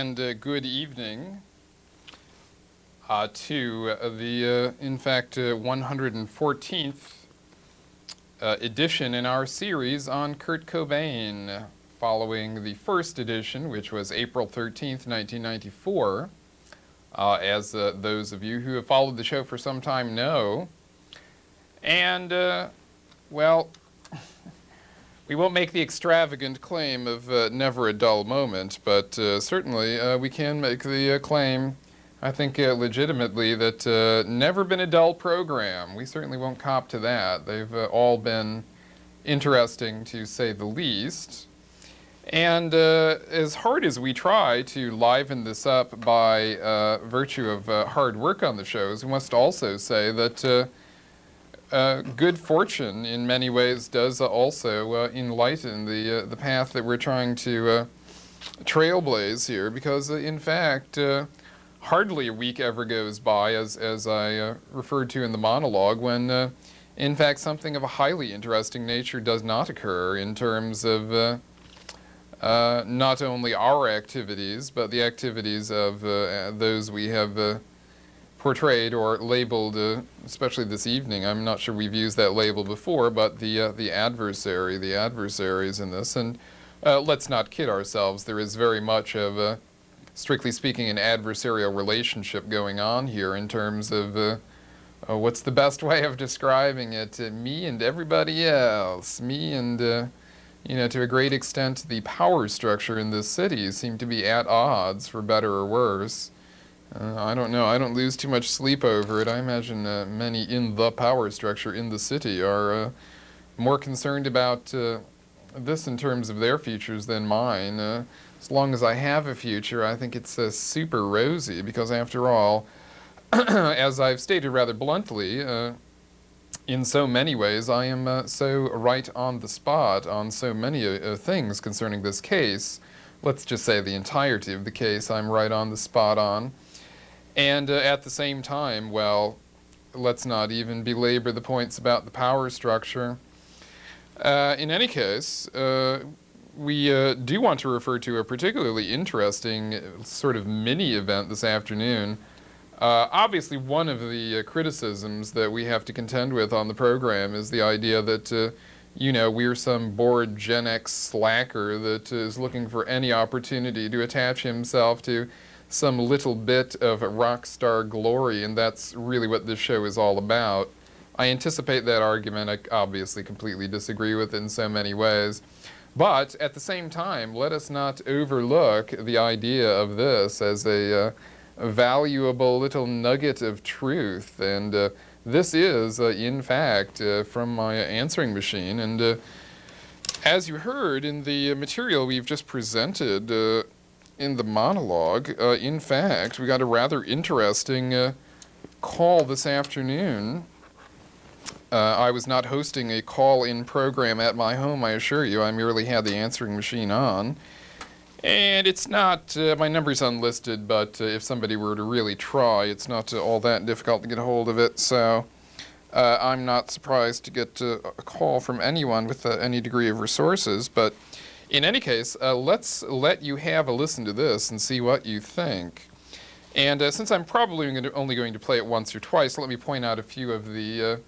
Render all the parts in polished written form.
and good evening to the, in fact, 114th edition in our series on Kurt Cobain, following the first edition, which was April 13th, 1994. As those of you who have followed the show for some time know. And, well, we won't make the extravagant claim of never a dull moment, but certainly we can make the claim, I think legitimately, that never been a dull program. We certainly won't cop to that. They've all been interesting, to say the least. And as hard as we try to liven this up by virtue of hard work on the shows, we must also say that good fortune in many ways does also enlighten the path that we're trying to trailblaze here, because in fact hardly a week ever goes by, as I referred to in the monologue, when in fact something of a highly interesting nature does not occur in terms of not only our activities, but the activities of those we have portrayed or labeled, especially this evening. I'm not sure we've used that label before, but the adversaries in this. And let's not kid ourselves. There is very much of, strictly speaking, an adversarial relationship going on here in terms of what's the best way of describing it? Me and everybody else. Me and, you know, to a great extent, the power structure in this city seem to be at odds, for better or worse. I don't know. I don't lose too much sleep over it. I imagine many in the power structure in the city are more concerned about this in terms of their futures than mine. As long as I have a future, I think it's super rosy, because after all, as I've stated rather bluntly, in so many ways, I am so right on the spot on so many things concerning this case. Let's just say the entirety of the case I'm right on the spot on. And at the same time, well, let's not even belabor the points about the power structure. In any case, we do want to refer to a particularly interesting sort of mini-event this afternoon. Obviously, one of the criticisms that we have to contend with on the program is the idea that, you know, we're some bored Gen X slacker that is looking for any opportunity to attach himself to some little bit of rock star glory, and that's really what this show is all about. I anticipate that argument. I obviously completely disagree with it in so many ways. But at the same time, let us not overlook the idea of this as a valuable little nugget of truth. And this is, in fact, from my answering machine. And as you heard in the material we've just presented, in the monologue, in fact, we got a rather interesting call this afternoon. I was not hosting a call-in program at my home, I assure you. I merely had the answering machine on. And it's not, my number's unlisted, but if somebody were to really try, it's not all that difficult to get a hold of it. So I'm not surprised to get a call from anyone with any degree of resources. But in any case, let's let you have a listen to this and see what you think. And since I'm probably only going to play it once or twice, let me point out a few of the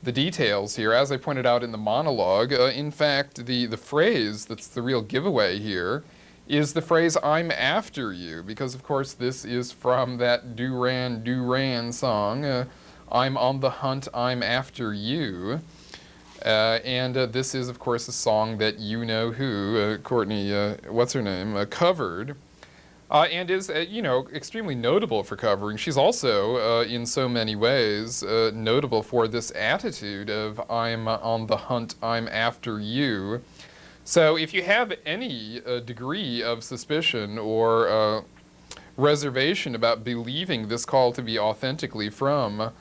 details here. As I pointed out in the monologue, in fact, the phrase that's the real giveaway here is the phrase, "I'm after you," because, of course, this is from that Duran Duran song, "I'm on the hunt, I'm after you." And this is, of course, a song that you-know-who, Courtney, what's-her-name, covered, and is, you know, extremely notable for covering. She's also, in so many ways, notable for this attitude of, "I'm on the hunt, I'm after you." So if you have any degree of suspicion or reservation about believing this call to be authentically from,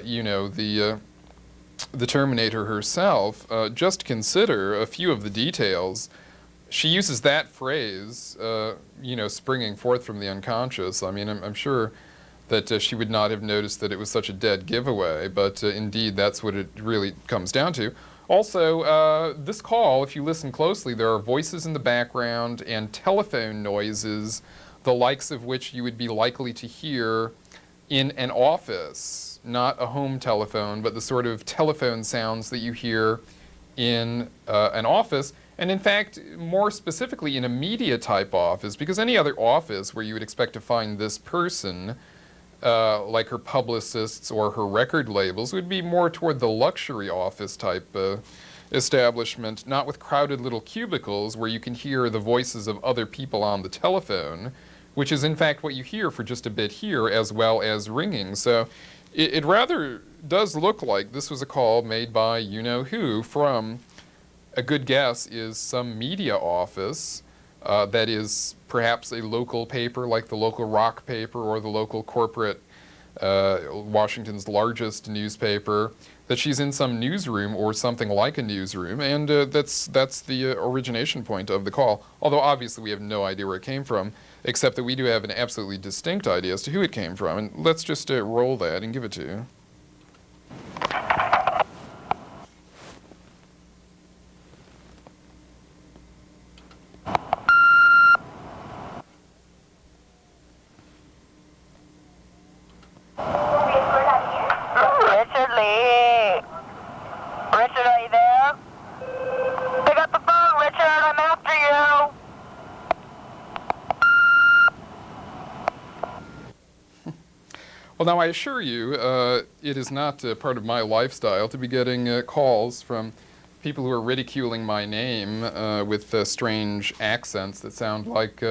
you know, the Terminator herself, just consider a few of the details. She uses that phrase, you know, springing forth from the unconscious. I mean, I'm sure that she would not have noticed that it was such a dead giveaway, but indeed that's what it really comes down to. Also, this call, if you listen closely, there are voices in the background and telephone noises the likes of which you would be likely to hear in an office, not a home telephone, but the sort of telephone sounds that you hear in an office, and in fact, more specifically in a media-type office, because any other office where you would expect to find this person, like her publicists or her record labels, would be more toward the luxury office type establishment, not with crowded little cubicles where you can hear the voices of other people on the telephone, which is in fact what you hear for just a bit here, as well as ringing. So it rather does look like this was a call made by you-know-who from, a good guess is, some media office that is perhaps a local paper like the local rock paper or the local corporate, Washington's largest newspaper, that she's in some newsroom or something like a newsroom, and that's the origination point of the call. Although obviously we have no idea where it came from, except that we do have an absolutely distinct idea as to who it came from. And let's just roll that and give it to you. Richard, are you there? Pick up the phone, Richard. I'm after you. Well, now I assure you, it is not part of my lifestyle to be getting calls from people who are ridiculing my name with strange accents that sound like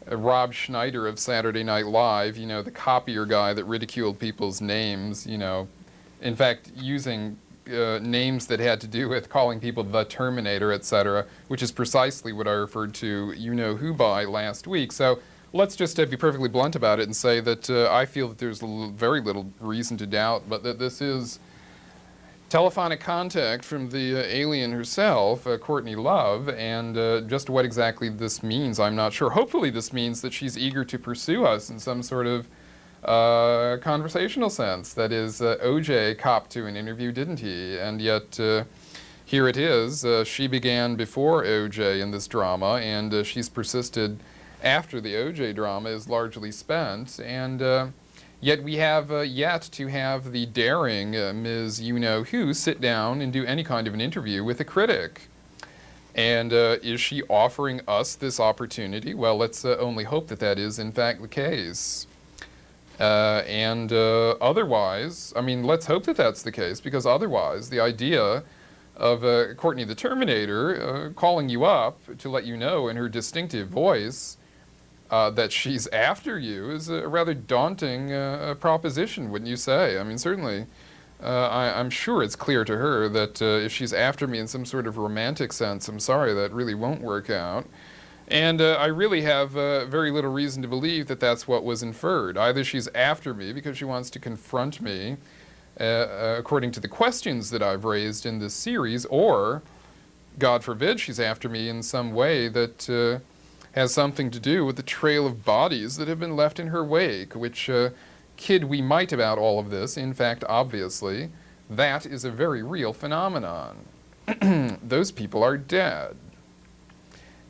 Rob Schneider of Saturday Night Live, you know, the copier guy that ridiculed people's names, you know, in fact, using names that had to do with calling people the Terminator, etc., which is precisely what I referred to you-know-who by last week. So let's just be perfectly blunt about it and say that I feel that there's very little reason to doubt, but that this is telephonic contact from the alien herself, Courtney Love, and just what exactly this means, I'm not sure. Hopefully this means that she's eager to pursue us in some sort of conversational sense. That is, O.J. copped to an interview, didn't he? And yet, here it is. She began before O.J. in this drama, and she's persisted after the O.J. drama is largely spent, and yet we have yet to have the daring Ms. You-know-who sit down and do any kind of an interview with a critic. And is she offering us this opportunity? Well, let's only hope that that is in fact the case. And otherwise, I mean, let's hope that that's the case, because otherwise the idea of Courtney the Terminator calling you up to let you know in her distinctive voice that she's after you is a rather daunting proposition, wouldn't you say? I mean, certainly, I'm sure it's clear to her that if she's after me in some sort of romantic sense, I'm sorry, that really won't work out. And I really have very little reason to believe that that's what was inferred. Either she's after me because she wants to confront me, according to the questions that I've raised in this series, or, God forbid, she's after me in some way that has something to do with the trail of bodies that have been left in her wake, which, kid we might about all of this, in fact, obviously, that is a very real phenomenon. Those people are dead.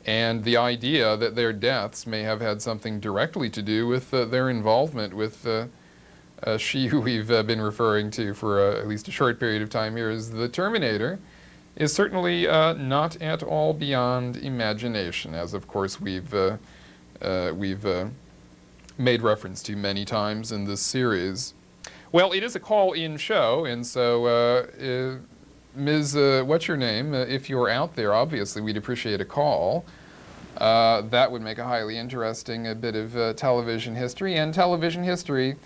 And the idea that their deaths may have had something directly to do with their involvement with she who we've been referring to for at least a short period of time here as the Terminator is certainly not at all beyond imagination, as of course we've made reference to many times in this series. Well, it is a call-in show, and so Ms. What's your name? If you're out there, obviously we'd appreciate a call. That would make a highly interesting bit of television history, and television history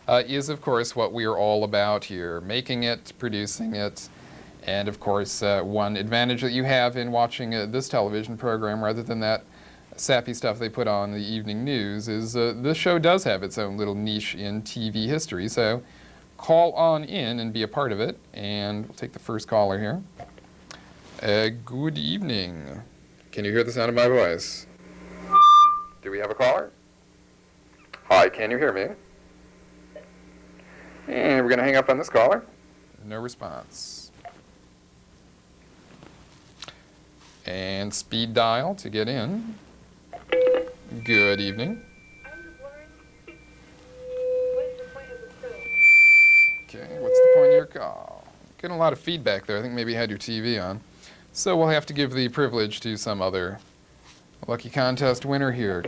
is, of course, what we are all about here, making it, producing it, and, of course, one advantage that you have in watching this television program rather than that sappy stuff they put on the evening news is this show does have its own little niche in TV history, so call on in and be a part of it, and we'll take the first caller here. Good evening. Can you hear the sound of my voice? Do we have a caller? Hi, can you hear me? And we're going to hang up on this caller. No response. And speed dial to get in. Good evening. Getting a lot of feedback there. I think maybe you had your TV on. So we'll have to give the privilege to some other lucky contest winner here.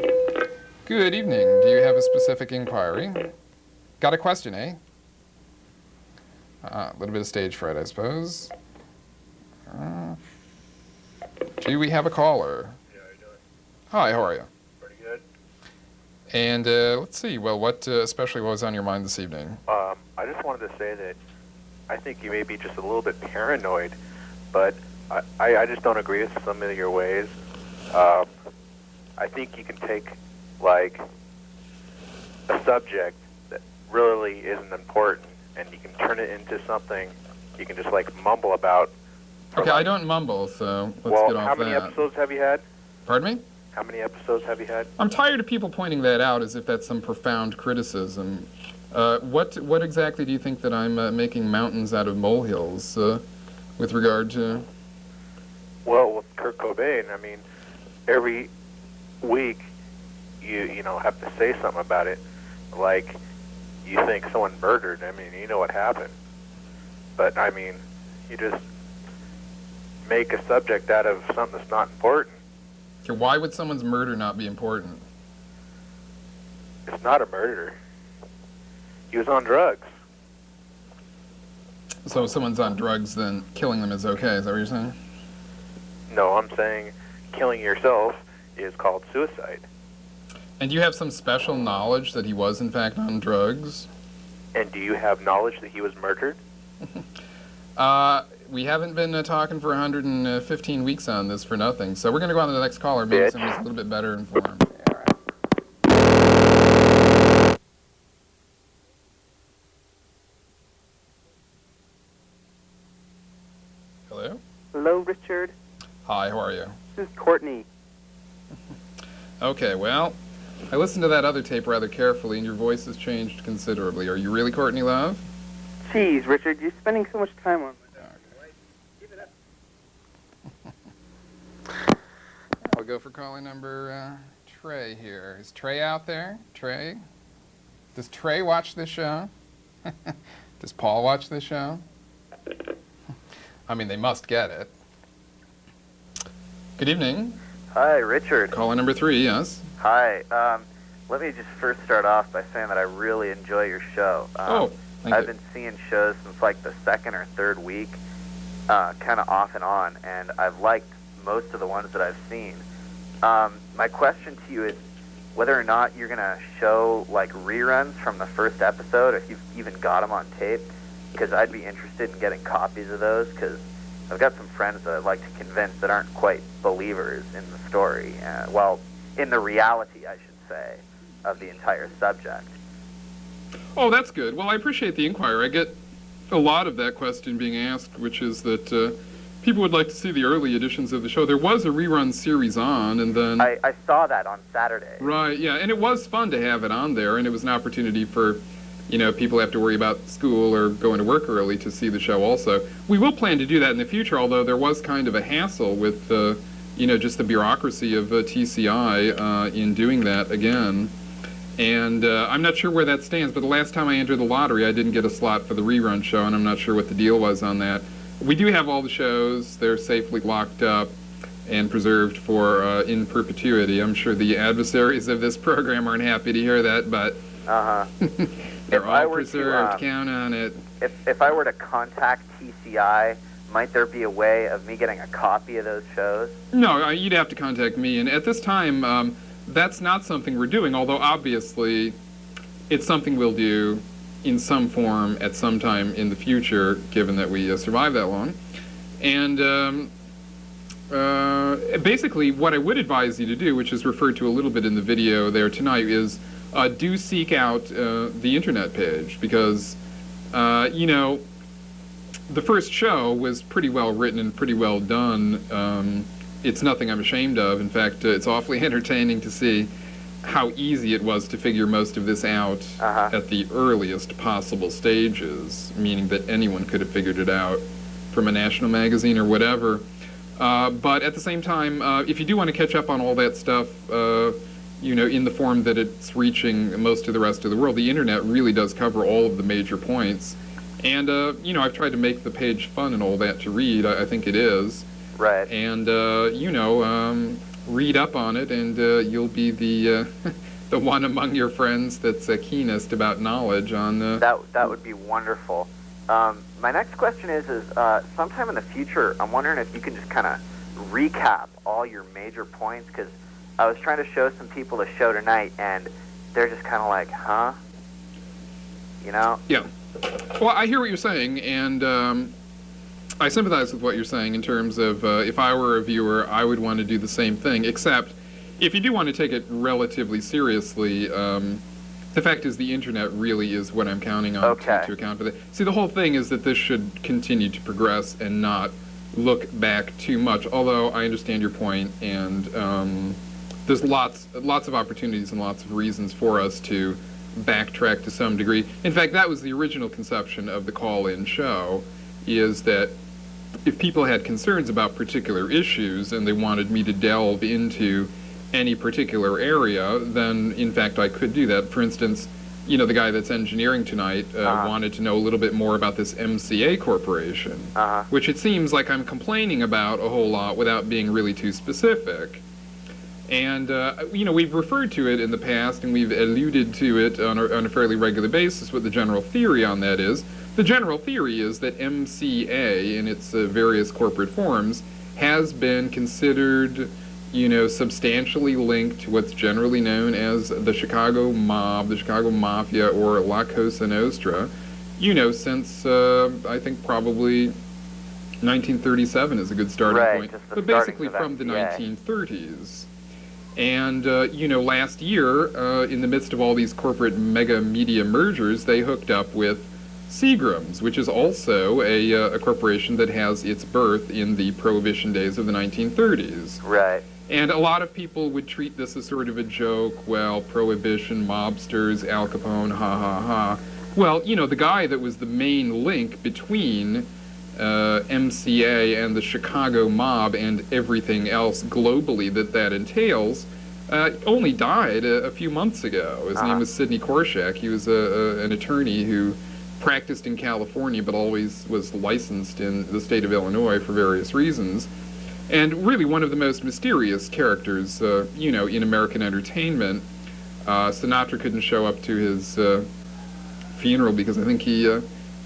Good evening. Do you have a specific inquiry? Got a question, eh? A little bit of stage fright, I suppose. Do we have a caller? Yeah, how you doing? Hi, how are you? Pretty good. And let's see, well, what especially what was on your mind this evening? I just wanted to say that I think you may be just a little bit paranoid, but I just don't agree with some of your ways. I think you can take, like, a subject that really isn't important, and you can turn it into something you can just, like, mumble about. Okay, I don't mumble, so let's well, get off how many that. episodes have you had? Pardon me? How many episodes have you had? I'm tired of people pointing that out as if that's some profound criticism. What exactly do you think that I'm making mountains out of molehills with regard to? Well, with Kurt Cobain, I mean, every week you know have to say something about it. Like, you think someone murdered. I mean, you know what happened. But I mean, you just make a subject out of something that's not important. Okay, why would someone's murder not be important? It's not a murder. He was on drugs. So if someone's on drugs, then killing them is okay, is that what you're saying? No, I'm saying killing yourself is called suicide. And do you have some special knowledge that he was in fact on drugs? And do you have knowledge that he was murdered? We haven't been talking for 115 weeks on this for nothing, so we're going to go on to the next caller. Maybe someone's a little bit better informed. Hello? Hello, Richard. Hi, how are you? This is Courtney. Okay, well, I listened to that other tape rather carefully, and your voice has changed considerably. Are you really Courtney Love? Jeez, Richard, you're spending so much time on I'll go for caller number Trey here. Is Trey out there? Trey? Does Trey watch this show? Does Paul watch this show? I mean, they must get it. Good evening. Hi, Richard. Caller number 3, yes. Hi. Let me just first start off by saying that I really enjoy your show. Thank I've you. been seeing shows since like the second or third week, kind of off and on, and I've liked most of the ones that I've seen. My question to you is whether or not you're going to show like reruns from the first episode, if you've even got them on tape, because I'd be interested in getting copies of those, because I've got some friends that I'd like to convince that aren't quite believers in the story, well, in the reality, I should say, of the entire subject. Oh, that's good. Well, I appreciate the inquiry. I get a lot of that question being asked, which is that people would like to see the early editions of the show. There was a rerun series on, and then... I saw that on Saturday. Right, yeah, and it was fun to have it on there, and it was an opportunity for, you know, people who have to worry about school or going to work early to see the show also. We will plan to do that in the future, although there was kind of a hassle with, you know, just the bureaucracy of TCI in doing that again. And I'm not sure where that stands, but the last time I entered the lottery, I didn't get a slot for the rerun show, and I'm not sure what the deal was on that. We do have all the shows. They're safely locked up and preserved for in perpetuity. I'm sure the adversaries of this program aren't happy to hear that, but they're all preserved. Count on it. If I were to contact TCI, might there be a way of me getting a copy of those shows? No, you'd have to contact me. And at this time, that's not something we're doing, although obviously it's something we'll do in some form at some time in the future, given that we survive that long. And basically what I would advise you to do, which is referred to a little bit in the video there tonight, is do seek out the internet page, because, you know, the first show was pretty well written and pretty well done. It's nothing I'm ashamed of. In fact, it's awfully entertaining to see how easy it was to figure most of this out at the earliest possible stages, meaning that anyone could have figured it out from a national magazine or whatever. But at the same time, if you do want to catch up on all that stuff, you know, in the form that it's reaching most of the rest of the world, the internet really does cover all of the major points. And, I've tried to make the page fun and all that to read. I think it is. Right. And, read up on it, and you'll be the the one among your friends that's keenest about knowledge on... That would be wonderful. My next question is sometime in the future, I'm wondering if you can just kind of recap all your major points, because I was trying to show some people the show tonight, and they're just kind of like, huh? You know? Yeah. Well, I hear what you're saying, and I sympathize with what you're saying in terms of if I were a viewer, I would want to do the same thing, except if you do want to take it relatively seriously, the fact is the internet really is what I'm counting on to account for that. See, the whole thing is that this should continue to progress and not look back too much, although I understand your point, and there's lots of opportunities and lots of reasons for us to backtrack to some degree. In fact, that was the original conception of the call-in show, is that if people had concerns about particular issues and they wanted me to delve into any particular area, then in fact I could do that. For instance, the guy that's engineering tonight wanted to know a little bit more about this MCA corporation, which it seems like I'm complaining about a whole lot without being really too specific. And, we've referred to it in the past, and we've alluded to it on a fairly regular basis. What the general theory on that is. The general theory is that MCA, in its various corporate forms, has been considered, substantially linked to what's generally known as the Chicago mob, the Chicago Mafia, or La Cosa Nostra, since, I think, probably 1937 is a good starting point. But basically from the 1930s. And, last year, in the midst of all these corporate mega media mergers, they hooked up with Seagram's, which is also a corporation that has its birth in the Prohibition days of the 1930s. Right. And a lot of people would treat this as sort of a joke. Well, Prohibition, mobsters, Al Capone, ha ha ha. Well, the guy that was the main link between MCA and the Chicago mob and everything else globally that entails only died a few months ago. His name was Sidney Korshak. He was an attorney who practiced in California but always was licensed in the state of Illinois for various reasons. And really one of the most mysterious characters, in American entertainment. Sinatra couldn't show up to his funeral because I think he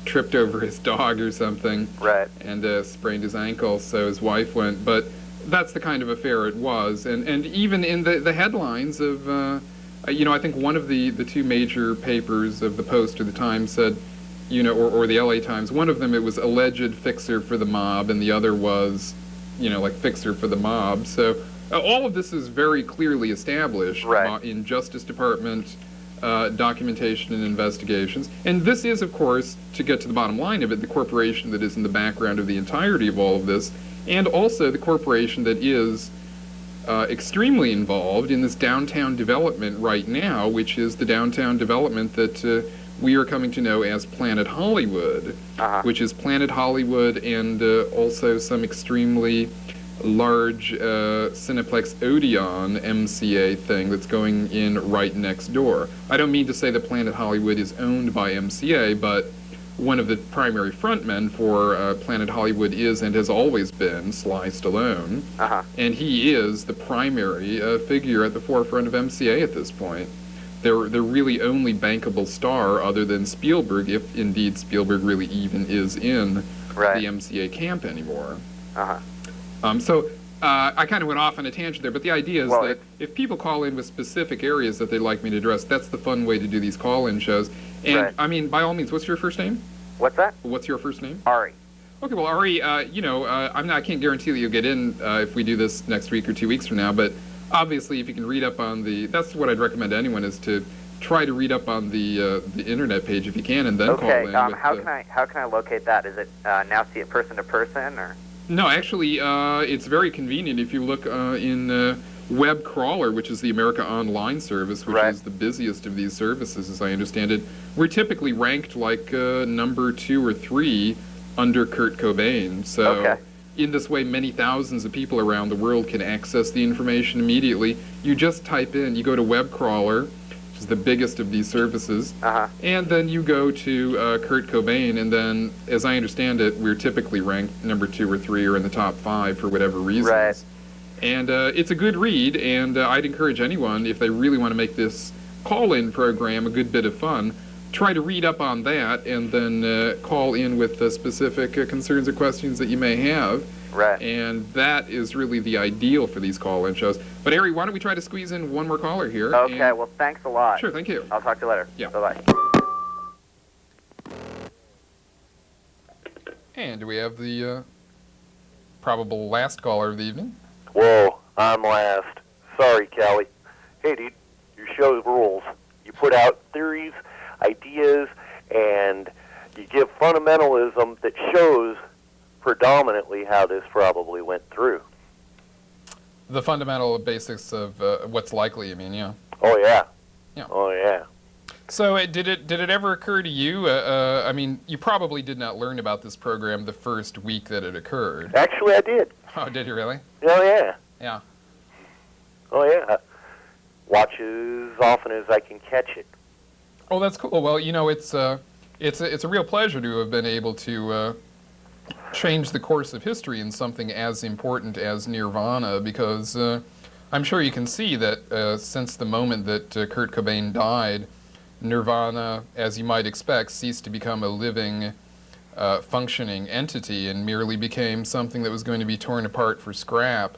tripped over his dog or something, right, and sprained his ankle, so his wife went. But that's the kind of affair it was, and even in the headlines of, I think one of the two major papers of the Post or the Times said, or the LA Times, one of them it was alleged fixer for the mob, and the other was, like fixer for the mob. So all of this is very clearly established in Justice Department documentation and investigations. And this is, of course, to get to the bottom line of it, the corporation that is in the background of the entirety of all of this, and also the corporation that is extremely involved in this downtown development right now, which is the downtown development that we are coming to know as Planet Hollywood, which is Planet Hollywood and also some extremely large Cineplex Odeon MCA thing that's going in right next door. I don't mean to say that Planet Hollywood is owned by MCA, but one of the primary frontmen for Planet Hollywood is and has always been Sly Stallone, and he is the primary figure at the forefront of MCA at this point. They're really only bankable star other than Spielberg, if indeed Spielberg really even is in the MCA camp anymore. So I kind of went off on a tangent there, but the idea is that if people call in with specific areas that they'd like me to address, that's the fun way to do these call-in shows. And, I mean, by all means, what's your first name? What's that? What's your first name? Ari. Okay, well, Ari, I can't guarantee that you'll get in if we do this next week or 2 weeks from now, but obviously if you can read up on that's what I'd recommend to anyone, is to try to read up on the internet page if you can, and then call in. Okay, how can I locate that? Is it now see it person to person, or? No, actually, it's very convenient if you look in Web Crawler, which is the America Online service, which is the busiest of these services, as I understand it. We're typically ranked like number 2 or 3 under Kurt Cobain. So in this way, many thousands of people around the world can access the information immediately. You just type in, you go to Web Crawler, which is is the biggest of these services. Uh-huh. And then you go to Kurt Cobain, and then, as I understand it, we're typically ranked number 2 or 3 or in the top 5 for whatever reasons. Right. And it's a good read, and I'd encourage anyone, if they really want to make this call-in program a good bit of fun, try to read up on that, and then call in with specific concerns or questions that you may have. Right. And that is really the ideal for these call-in shows. But, Ari, why don't we try to squeeze in one more caller here? Okay, and... well, thanks a lot. Sure, thank you. I'll talk to you later. Yeah. Bye-bye. And do we have the probable last caller of the evening? Whoa, I'm last. Sorry, Callie. Hey, dude, your show rules. You put out theories, ideas, and you give fundamentalism that shows predominantly how this probably went through. The fundamental basics of what's likely, I mean, yeah. Oh, yeah. Yeah. Oh, yeah. So did it ever occur to you, I mean, you probably did not learn about this program the first week that it occurred. Actually, I did. Oh, did you really? Oh, yeah. Yeah. Oh, yeah. Watch as often as I can catch it. Oh, that's cool. Well, you know, it's a real pleasure to have been able to change the course of history in something as important as Nirvana, because I'm sure you can see that since the moment that Kurt Cobain died, Nirvana, as you might expect, ceased to become a living, functioning entity and merely became something that was going to be torn apart for scrap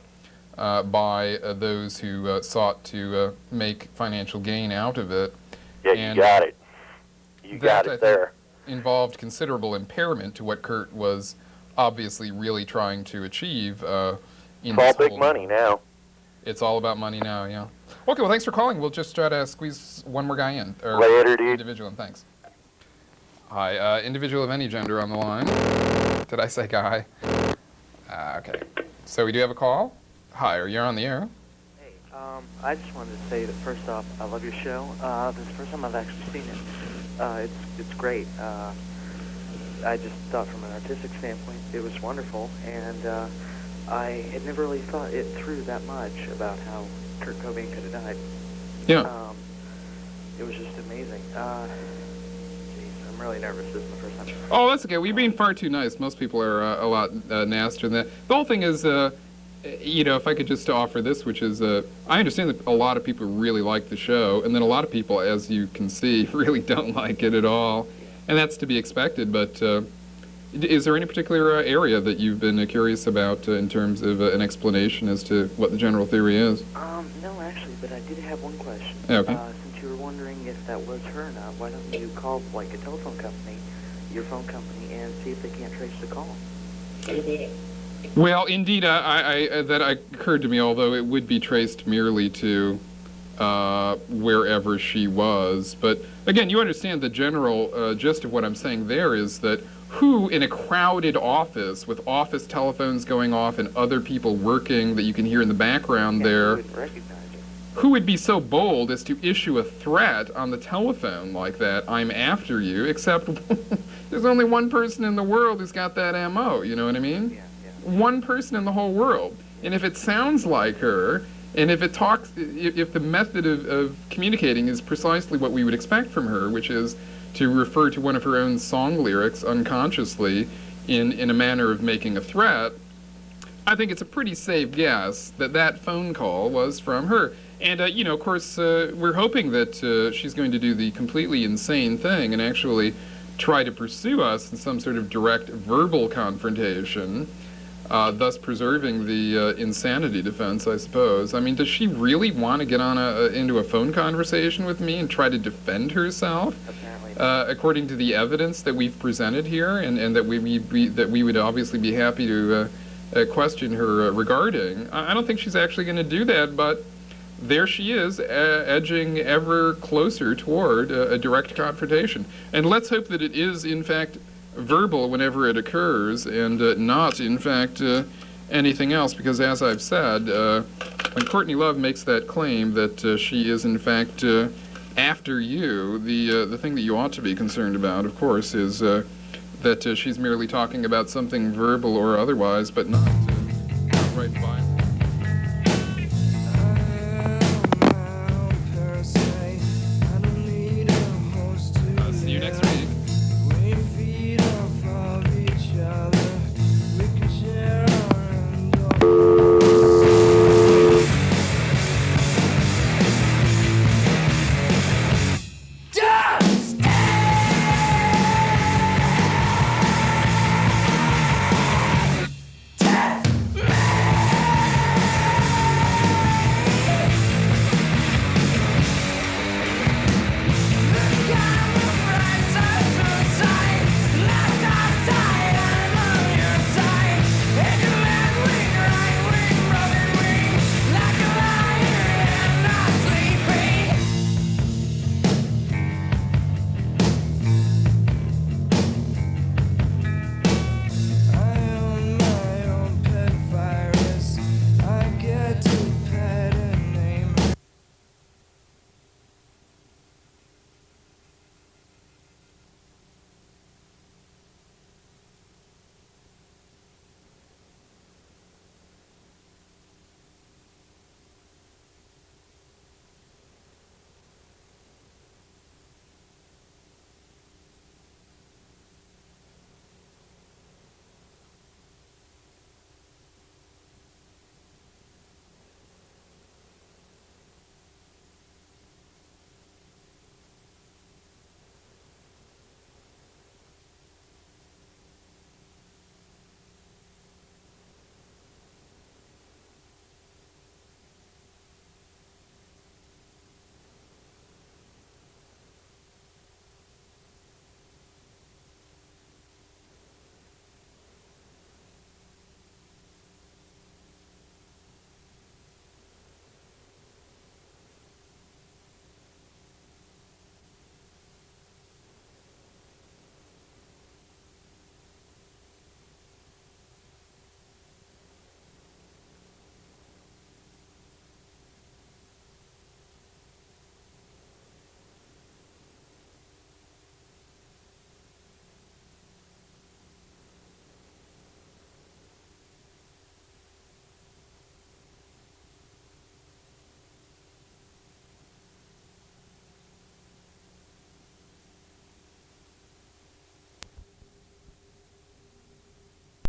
by those who sought to make financial gain out of it. Yeah, And you got it. You got I it think, there. involved considerable impairment to what Kurt was obviously really trying to achieve. It's all big money now. It's all about money now, yeah. Okay, well, thanks for calling. We'll just try to squeeze one more guy in. Or Later, dude. individual, and thanks. Hi, individual of any gender on the line. Did I say guy? Okay. So we do have a call. Hi, you're on the air. Hey, I just wanted to say that first off, I love your show. This is the first time I've actually seen it. It's great. I just thought from an artistic standpoint it was wonderful, and I had never really thought it through that much about how Kurt Cobain could have died. Yeah. It was just amazing. Jeez, I'm really nervous. This is the first time. Oh, that's okay. We're being far too nice. Most people are a lot nastier than that. The whole thing is, you know, if I could just offer this, which is, I understand that a lot of people really like the show, and then a lot of people, as you can see, really don't like it at all. And that's to be expected, but is there any particular area that you've been curious about in terms of an explanation as to what the general theory is? No, actually, but I did have one question. Okay. Since you were wondering if that was her or not, why don't you call, like, a telephone company, your phone company, and see if they can't trace the call? Well, indeed, that occurred to me, although it would be traced merely to wherever she was. But again, you understand the general gist of what I'm saying there is that who in a crowded office with office telephones going off and other people working that you can hear in the background there, I wouldn't recognize her. who would be so bold as to issue a threat on the telephone like that, I'm after you, except there's only one person in the world who's got that MO, you know what I mean? Yeah. One person in the whole world. And if it sounds like her, and if it talks, if the method of communicating is precisely what we would expect from her, which is to refer to one of her own song lyrics unconsciously in a manner of making a threat, I think it's a pretty safe guess that that phone call was from her. And, you know, of course, we're hoping that she's going to do the completely insane thing and actually try to pursue us in some sort of direct verbal confrontation, thus preserving the insanity defense, I suppose. I mean, does she really want to get on into a phone conversation with me and try to defend herself? Apparently. According to the evidence that we've presented here, and that we would obviously be happy to question her regarding. I don't think she's actually going to do that, but there she is, edging ever closer toward a direct confrontation. And let's hope that it is, in fact, verbal whenever it occurs, and not, in fact, anything else, because as I've said, when Courtney Love makes that claim that she is, in fact, after you, the thing that you ought to be concerned about, of course, is that she's merely talking about something verbal or otherwise, but not